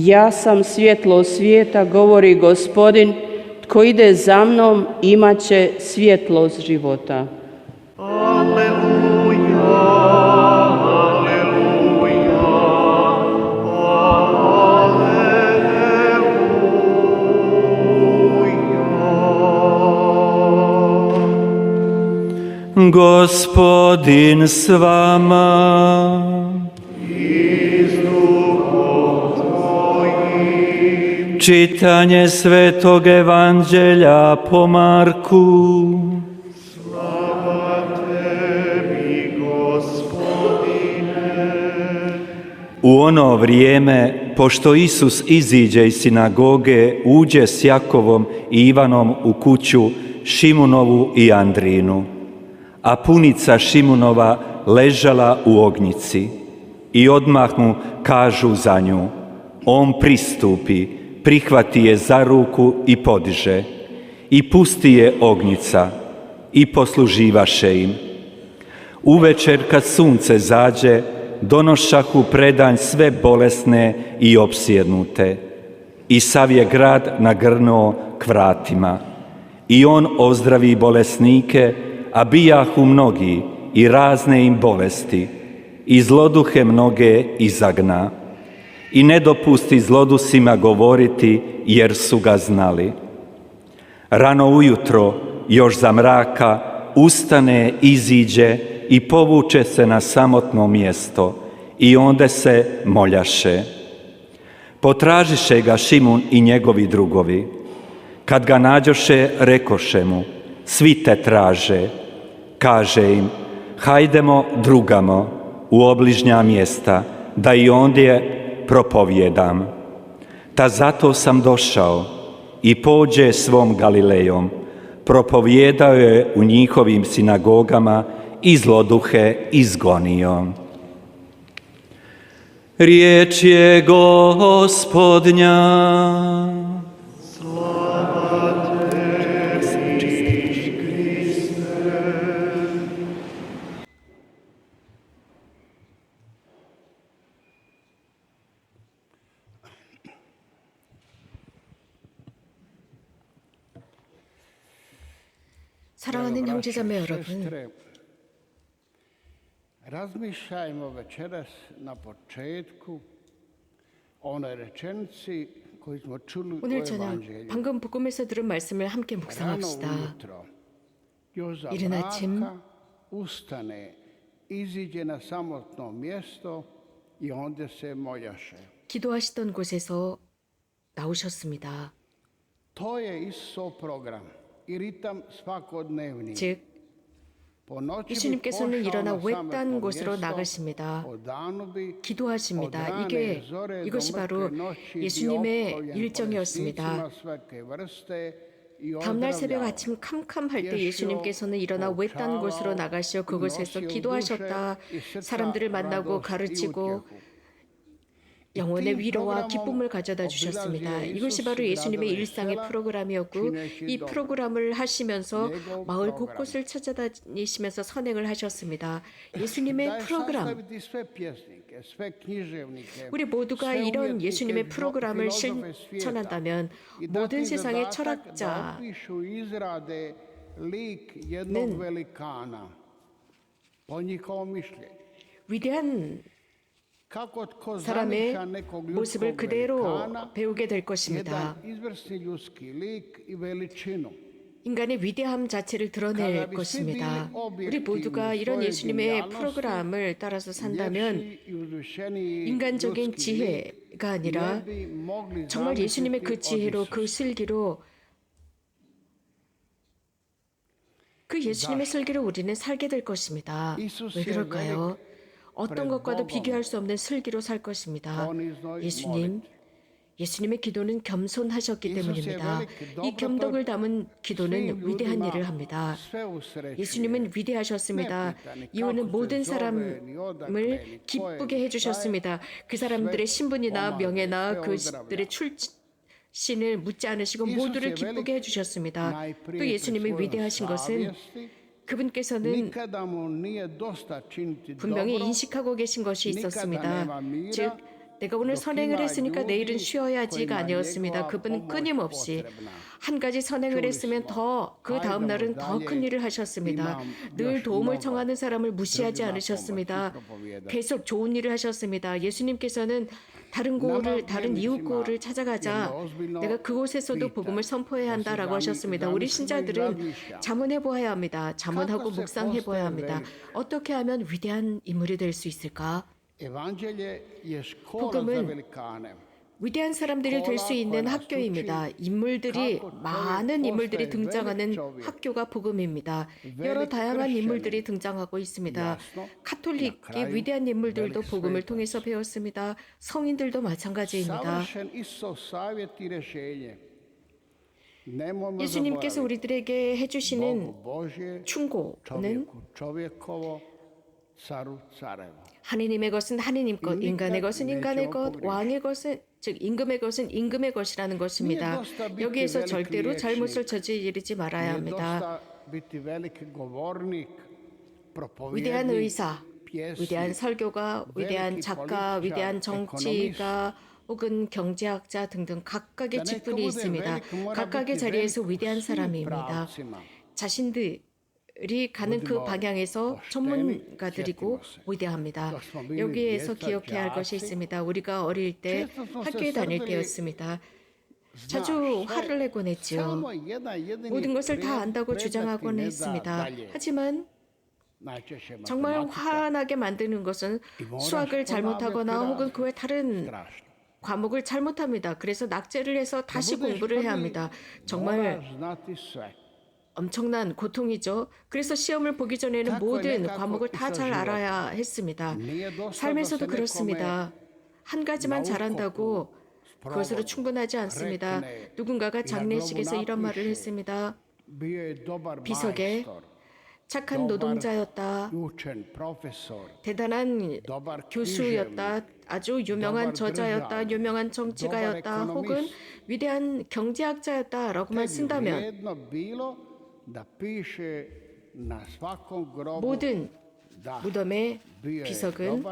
Ja sam svjetlo svijeta, govori Gospodin, tko ide za mnom imat će svjetlost života. Aleluja, aleluja, aleluja. Gospodin s vama. Čitanje Svetog Evanđelja po Marku. Slava tebi, Gospodine. U ono vrijeme, pošto Isus iziđe iz sinagoge, uđe s Jakovom i Ivanom u kuću Šimunovu i Andrinu, a punica Šimunova ležala u ognjici. I odmah mu kažu za nju. On pristupi, prihvati je za ruku i podiže, i pusti je ognjica, i posluživaše im. Uvečer kad sunce zađe, donošahu predanj sve bolesne i opsjednute, i sav je grad nagrnuo k vratima. I on ozdravi bolesnike, a bijahu mnogi i razne im bolesti, i zloduhe mnoge izagna. I ne dopusti zlodusima govoriti, jer su ga znali. Rano ujutro, još za mraka, ustane, iziđe i povuče se na samotno mjesto, i onda se moljaše. Potražiše ga Šimun i njegovi drugovi. Kad ga nađoše, rekoše mu, svi te traže. Kaže im, hajdemo drugamo u obližnja mjesta, da i ondje propovjedam. Ta zato sam došao, i pođe svom Galilejom, propovjedao je u njihovim sinagogama i zloduhe izgonio. Riječ je Gospodnja. 사랑하는 형제자매 여러분, razmišljajmo večeras na početku onoj rečenici koju smo čuli u 오늘 저녁 Evanđelju. 방금 복음에서 들은 말씀을 함께 Rano 묵상합시다. ujutro, još za 이른 아침 mraka, ustane, iziđe na samotno mjesto i onda se moljaše. 기도하시던 곳에서 나오셨습니다. To je Isusov program i ritam svakodnevni. 즉, Po noći bi 예수님께서는 pošao 일어나 na 외딴 samotno 곳으로 mjesto, 나가십니다. po danu bi 기도하십니다. od rane 이게 zore do 이것이 바로 mrtve noći bio 예수님의 opkoljen 일정이었습니다. bolesnicima svake vrste i 다음날 새벽 ozdravljao. 아침 캄캄할 때 예수님께서는 일어나 외딴 곳으로 나가시어 그곳에서 기도하셨다. 사람들을 만나고 가르치고 영혼의 위로와 기쁨을 가져다 주셨습니다. 이것이 바로 예수님의 일상의 프로그램이었고, 이 프로그램을 하시면서 마을 곳곳을 찾아다니시면서 선행을 하셨습니다. 예수님의 프로그램. 우리 모두가 이런 예수님의 프로그램을 실천한다면 모든 세상의 철학자는 위대한 사람의 모습을 그대로 배우게 될 것입니다. 인간의 위대함 자체를 드러낼 것입니다. 우리 모두가 이런 예수님의 프로그램을 따라서 산다면 인간적인 지혜가 아니라 정말 예수님의 그 지혜로, 그 슬기로, 그 예수님의 슬기로 우리는 살게 될 것입니다. 왜 그럴까요? 어떤 것과도 비교할 수 없는 슬기로 살 것입니다. 예수님의 기도는 겸손하셨기 때문입니다. 이 겸덕을 담은 기도는 위대한 일을 합니다. 예수님은 위대하셨습니다. 이유는 모든 사람을 기쁘게 해주셨습니다. 그 사람들의 신분이나 명예나 그들의 출신을 묻지 않으시고 모두를 기쁘게 해주셨습니다. 또 예수님의 위대하신 것은 그분께서는 분명히 인식하고 계신 것이 있었습니다. 즉, 내가 오늘 선행을 했으니까 내일은 쉬어야 하지가 아니었습니다. 그분은 끊임없이 한 가지 선행을 했으면 더 그 다음 날은 더 큰 일을 하셨습니다. 늘 도움을 청하는 사람을 무시하지 않으셨습니다. 계속 좋은 일을 하셨습니다. 예수님께서는 다른 이웃 고를 찾아가자 내가 그곳에서도 복음을 선포해야 한다라고 하셨습니다. 우리 신자들은 자문해 보아야 합니다. 자문하고 묵상해 보아야 합니다. 어떻게 하면 위대한 인물이 될 수 있을까? 복음은 위대한 사람들이 될 수 있는 학교입니다. 많은 인물들이 등장하는 학교가 복음입니다. 여러 다양한 인물들이 등장하고 있습니다. 카톨릭의 위대한 인물들도 복음을 통해서 배웠습니다. 성인들도 마찬가지입니다. 예수님께서 우리들에게 해주시는 충고는 하느님의 것은 하느님 것, 인간의 것은 인간의 것, 왕의 것은 즉 임금의 것은 임금의 것이라는 것입니다. 여기에서 절대로 잘못을 저지르지 말아야 합니다. 위대한 의사, 위대한 설교가, 위대한 작가, 위대한 정치가 혹은 경제학자 등등 각각의 직분이 있습니다. 각각의 자리에서 위대한 사람입니다. 자신들이 가는 그 방향에서 전문가들이고 위대합니다. 여기에서 기억해야 할 것이 있습니다. 우리가 어릴 때 학교에 다닐 때였습니다. 자주 화를 내곤 했죠. 모든 것을 다 안다고 주장하곤 했습니다. 하지만 정말 화나게 만드는 것은 수학을 잘못하거나 혹은 그 외 다른 과목을 잘못합니다. 그래서 낙제를 해서 다시 공부를 해야 합니다. 정말 엄청난 고통이죠. 그래서 시험을 보기 전에는 모든 과목을 다 잘 알아야 했습니다. 삶에서도 그렇습니다. 한 가지만 잘한다고 그것으로 충분하지 않습니다. 누군가가 장례식에서 이런 말을 했습니다. 비석에 착한 노동자였다. 대단한 교수였다. 아주 유명한 저자였다. 유명한 정치가였다. 혹은 위대한 경제학자였다라고만 쓴다면 모든 무덤의 비석은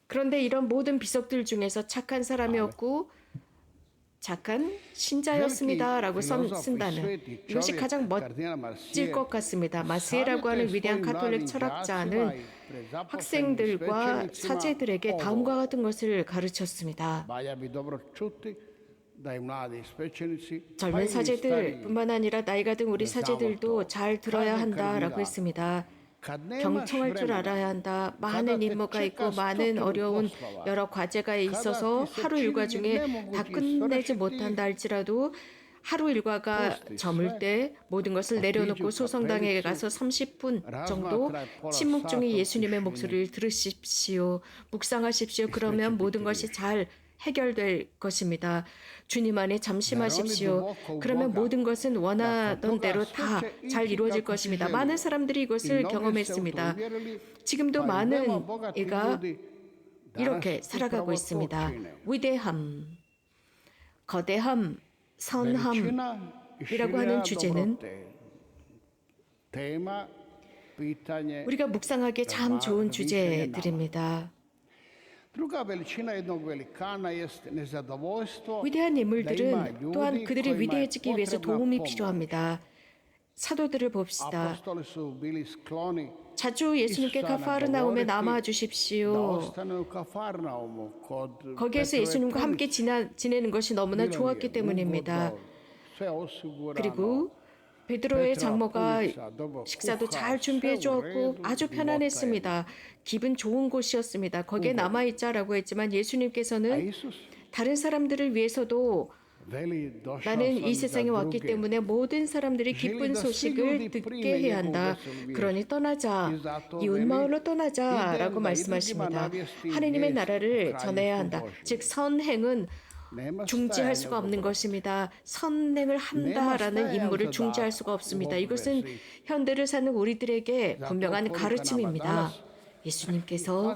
그런데 이런 모든 비석들 중에서 착한 사람이었고 착한 신자였습니다라고 쓴다면 이것이 가장 멋질 것 같습니다. 마스에라고 하는 위대한 가톨릭 철학자는 학생들과 사제들에게 다음과 같은 것을 가르쳤습니다. 젊은 사제들뿐만 아니라 나이가 든 우리 사제들도 잘 들어야 한다라고 했습니다. 경청할 줄 알아야 한다. 많은 임무가 있고 많은 어려운 여러 과제가 있어서 하루 일과 중에 다 끝내지 못한다 할지라도 하루 일과가 저물 때 모든 것을 내려놓고 소성당에 가서 30분 정도 침묵 중에 예수님의 목소리를 들으십시오. 묵상하십시오. 그러면 모든 것이 잘 해결될 것입니다. 주님 안에 잠심하십시오. 그러면 모든 것은 원하던 대로 다 잘 이루어질 것입니다. 많은 사람들이 이것을 경험했습니다. 지금도 많은 이가 이렇게 살아가고 있습니다. 위대함, 거대함, 선함이라고 하는 주제는 우리가 묵상하기에 참 좋은 주제들입니다. 위대한 인물들은 또한 그들이 위대해지기 위해서 도움이 필요합니다. 사도들을 봅시다. 자주 예수님께 가파르나움에 남아 주십시오. 거기에서 예수님과 함께 지내는 것이 너무나 좋았기 때문입니다. 그리고 베드로의 장모가 식사도 잘 준비해 주었고 아주 편안했습니다. 기분 좋은 곳이었습니다. 거기에 남아있자라고 했지만 예수님께서는 다른 사람들을 위해서도 나는 이 세상에 왔기 때문에 모든 사람들이 기쁜 소식을 듣게 해야 한다. 그러니 떠나자. 이웃 마을로 떠나자라고 말씀하십니다. 하느님의 나라를 전해야 한다. 즉 선행은 중지할 수가 없는 것입니다. 선행을 한다라는 임무를 중지할 수가 없습니다. 이것은 현대를 사는 우리들에게 분명한 가르침입니다. 예수님께서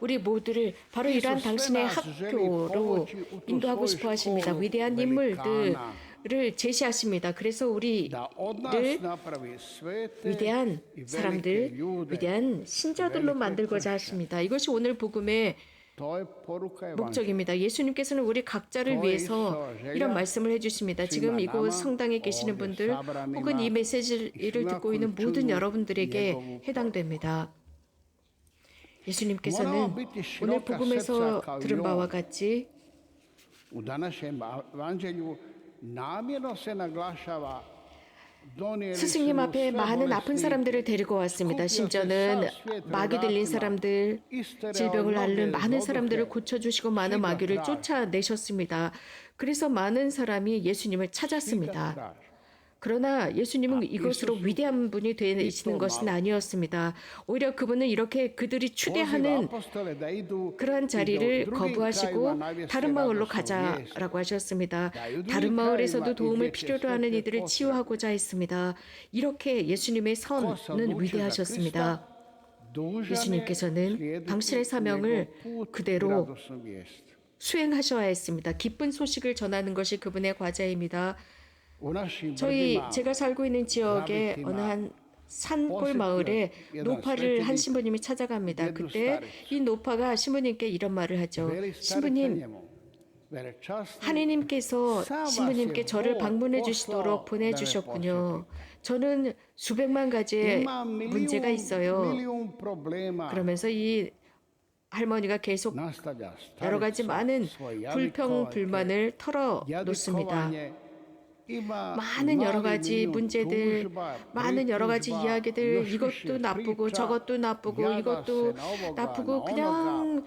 우리 모두를 바로 이러한 당신의 학교로 인도하고 싶어 하십니다. 위대한 인물들을 제시하십니다. 그래서 우리를 da od nas napravi svete 위대한 i velike 사람들, ljude. 위대한 신자들로 만들고자 하십니다. 이것이 오늘 복음의 To je poruka evanđelja. 목적입니다. 예수님께서는 우리 각자를 위해서 이런 말씀을 해주십니다. 지금 이곳 성당에 계시는 분들 혹은 이 메시지를 듣고 있는 모든 여러분들에게 해당됩니다. 예수님께서는 오늘 복음에서 들은 바와 같이 U današnjem evanđelju namjerno se naglašava donijeli su 스승님 mu 앞에 sve 많은 아픈 bolesti, 사람들을 데리고 왔습니다. 심지어는 마귀 들린 사람들, 질병을 앓는 많은 사람들을 고쳐주시고 많은 마귀를 쫓아내셨습니다. 그래서 많은 사람이 예수님을 찾았습니다. 그러나 예수님은 이것으로 위대한 분이 되시는 것은 아니었습니다. 오히려 그분은 이렇게 그들이 추대하는 그러한 자리를 거부하시고 다른 마을로 가자라고 하셨습니다. 다른 마을에서도 도움을 필요로 하는 이들을 치유하고자 했습니다. 이렇게 예수님의 선은 위대하셨습니다. 예수님께서는 당신의 사명을 그대로 수행하셔야 했습니다. 기쁜 소식을 전하는 것이 그분의 과제입니다. 제가 살고 있는 지역에 어느 한 산골 마을에 노파를 한 신부님이 찾아갑니다. 그때 이 노파가 신부님께 이런 말을 하죠. 신부님, 하느님께서 신부님께 저를 방문해 주시도록 보내주셨군요. 저는 수백만 가지의 문제가 있어요. 그러면서 이 할머니가 계속 여러 가지 많은 불평, 불만을 털어놓습니다. 많은 여러 가지 문제들, 많은 여러 가지 이야기들, 이것도 나쁘고 저것도 나쁘고 이것도 나쁘고 그냥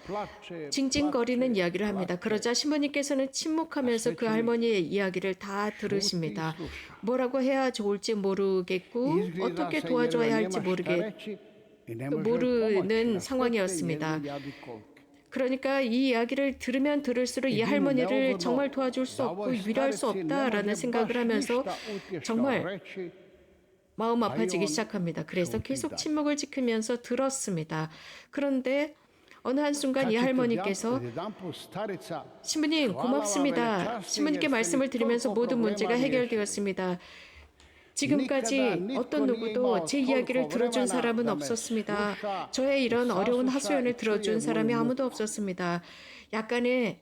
징징거리는 이야기를 합니다. 그러자 신부님께서는 침묵하면서 그 할머니의 이야기를 다 들으십니다. 뭐라고 해야 좋을지 모르겠고 어떻게 도와줘야 할지 모르는 상황이었습니다. 그러니까 이 이야기를 들으면 들을수록 이 할머니를 정말 도와줄 수 없고 위로할 수 없다라는 생각을 하면서 정말 마음 아파지기 시작합니다. 그래서 계속 침묵을 지키면서 들었습니다. 그런데 어느 한순간 이 할머니께서 신부님 고맙습니다. 신부님께 말씀을 드리면서 모든 문제가 해결되었습니다. 지금까지 어떤 누구도 제 이야기를 들어준 사람은 없었습니다. 저의 이런 어려운 하소연을 들어준 사람이 아무도 없었습니다. 약간의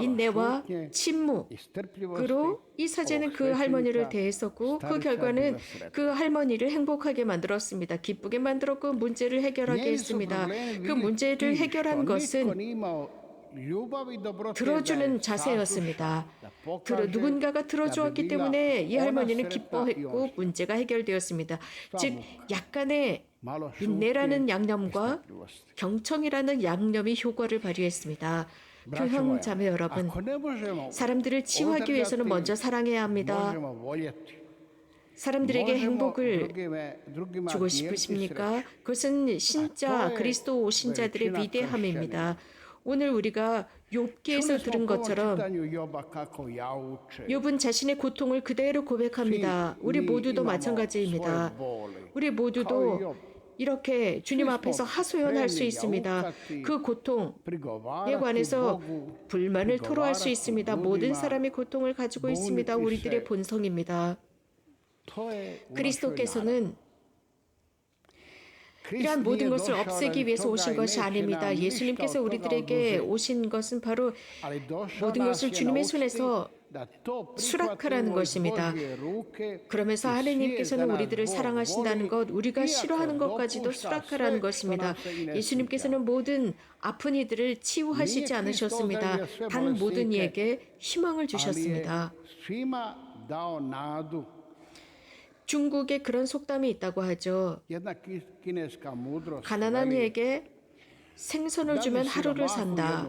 인내와 침묵으로 이 사제는 그 할머니를 대했었고 그 결과는 그 할머니를 행복하게 만들었습니다. 기쁘게 만들었고 문제를 해결하게 했습니다. 그 문제를 해결한 것은 들어주는 자세였습니다. 누군가가 들어주었기 때문에 이 할머니는 기뻐했고 문제가 해결되었습니다. 즉 약간의 인내라는 양념과 경청이라는 양념이 효과를 발휘했습니다. 교형 자매 여러분, 사람들을 치유하기 위해서는 먼저 사랑해야 합니다. 사람들에게 행복을 주고 싶으십니까? 그것은 신자 그리스도 오신 자들의 위대함입니다. 오늘 우리가 욥기에서 들은 것처럼 욥은 자신의 고통을 그대로 고백합니다. 우리 모두도 마찬가지입니다. 우리 모두도 이렇게 주님 앞에서 하소연할 수 있습니다. 그 고통에 관해서 불만을 토로할 수 있습니다. 모든 사람이 고통을 가지고 있습니다. 우리들의 본성입니다. 그리스도께서는 이러한 모든 것을 없애기 위해서 오신 것이 아닙니다. 예수님께서 우리들에게 오신 것은 바로 모든 것을 주님의 손에서 수락하라는 것입니다. 그러면서 하느님께서는 우리들을 사랑하신다는 것, 우리가 싫어하는 것까지도 수락하라는 것입니다. 예수님께서는 모든 아픈 이들을 치유하시지 않으셨습니다. 단 모든 이에게 희망을 주셨습니다. 중국에 그런 속담이 있다고 하죠. 가난한 이에게 생선을 주면 하루를 산다.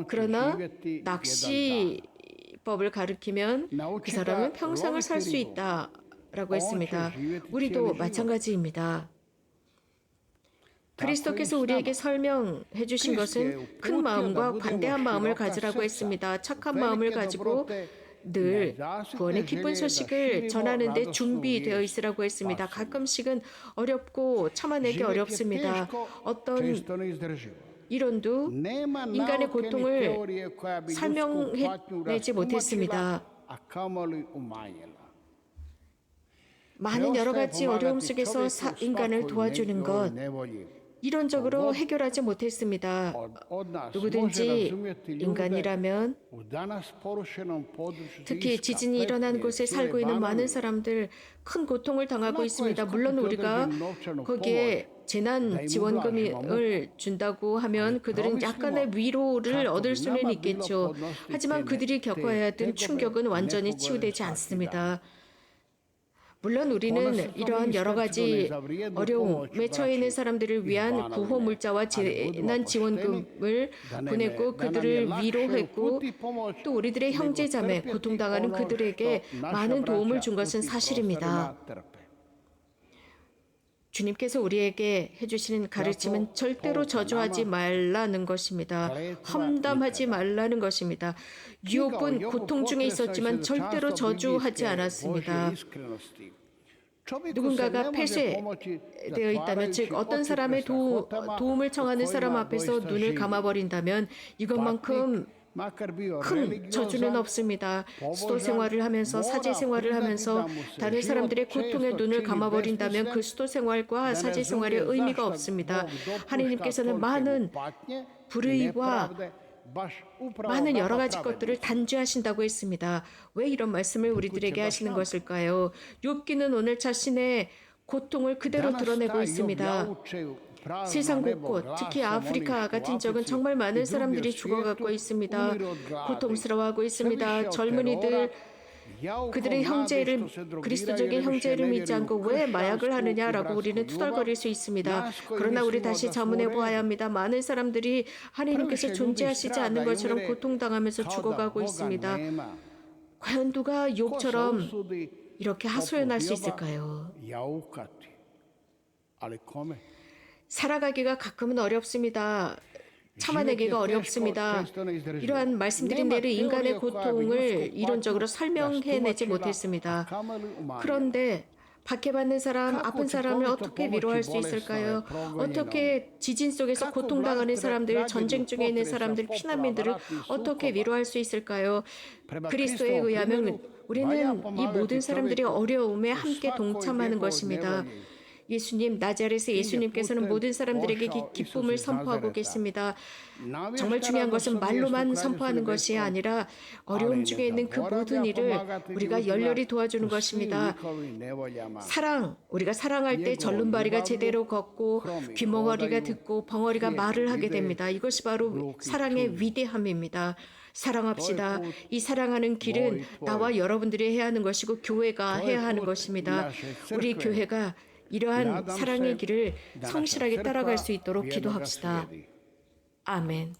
그러나 낚시법을 가르치면 그 사람은 평생을 살 수 있다라고 했습니다. 우리도 마찬가지입니다. 그리스도께서 우리에게 설명해 주신 것은 큰 마음과 관대한 마음을 가지라고 했습니다. 착한 마음을 가지고 늘 구원의 기쁜 소식을 전하는 데 준비되어 있으라고 했습니다. 가끔씩은 어렵고 참아내기 어렵습니다. 어떤 이론도 인간의 고통을 설명해내지 못했습니다. a kamoli umanjila. 많은 여러 가지 어려움 속에서 인간을 도와주는 것, 이론적으로 해결하지 못했습니다. 누구든지 인간이라면 특히 지진이 일어난 곳에 살고 있는 많은 사람들 큰 고통을 당하고 있습니다. 물론 우리가 거기에 재난 지원금을 준다고 하면 그들은 약간의 위로를 얻을 수는 있겠죠. 하지만 그들이 겪어야 했던 충격은 완전히 치유되지 않습니다. 물론 우리는 이러한 여러 가지 어려움에 처해 있는 사람들을 위한 구호 물자와 재난 지원금을 보냈고 그들을 위로했고 또 우리들의 형제자매 고통당하는 그들에게 많은 도움을 준 것은 사실입니다. 주님께서 우리에게 해주시는 가르침은 절대로 저주하지 말라는 것입니다. 험담하지 말라는 것입니다. 유업은 고통 중에 있었지만 절대로 저주하지 않았습니다. 누군가가 폐쇄되어 있다면, 즉 어떤 사람의 도움을 청하는 사람 앞에서 눈을 감아버린다면 이것만큼 큰 저주는 없습니다. 수도 생활을 하면서 사제 생활을 하면서 다른 사람들의 고통에 눈을 감아버린다면 그 수도 생활과 사제 생활의 의미가 없습니다. 하나님께서는 많은 불의와 많은 여러 가지 것들을 단죄하신다고 했습니다. 왜 이런 말씀을 우리들에게 하시는 것일까요? 욥기는 오늘 자신의 고통을 그대로 드러내고 있습니다. 세상 곳곳, 특히 아프리카 같은 지역은 정말 많은 사람들이 죽어가고 있습니다. 고통스러워하고 있습니다. 젊은이들, 그들의 형제를, 그리스도적인 형제를 믿지 않고 왜 마약을 하느냐라고 우리는 투덜거릴 수 있습니다. 그러나 우리 다시 자문해 보아야 합니다. 많은 사람들이 하나님께서 존재하시지 않는 것처럼 고통당하면서 죽어가고 있습니다. 과연 누가 욥처럼 이렇게 하소연할 수 있을까요? 살아가기가 가끔은 어렵습니다. 참아내기가 어렵습니다. 이러한 말씀드린 대로 인간의 고통을 이론적으로 설명해내지 못했습니다. 그런데 박해받는 사람, 아픈 사람을 어떻게 위로할 수 있을까요? 어떻게 지진 속에서 고통당하는 사람들, 전쟁 중에 있는 사람들, 피난민들을 어떻게 위로할 수 있을까요? 그리스도에 의하면 우리는 이 모든 사람들이 어려움에 함께 동참하는 것입니다. 예수님, 나자렛의 예수님께서는 모든 사람들에게 기쁨을 선포하고 계십니다. 정말 중요한 것은 말로만 선포하는 것이 아니라 어려움 중에 있는 그 모든 일을 우리가 열렬히 도와주는 것입니다. 사랑, 우리가 사랑할 때 절름발이가 제대로 걷고 귀머거리가 듣고 벙어리가 말을 하게 됩니다. 이것이 바로 사랑의 위대함입니다. 사랑합시다. 이 사랑하는 길은 나와 여러분들이 해야 하는 것이고 교회가 해야 하는 것입니다. 우리 교회가 이러한 사랑의 길을 성실하게 따라갈 수 있도록 기도합시다. 아멘.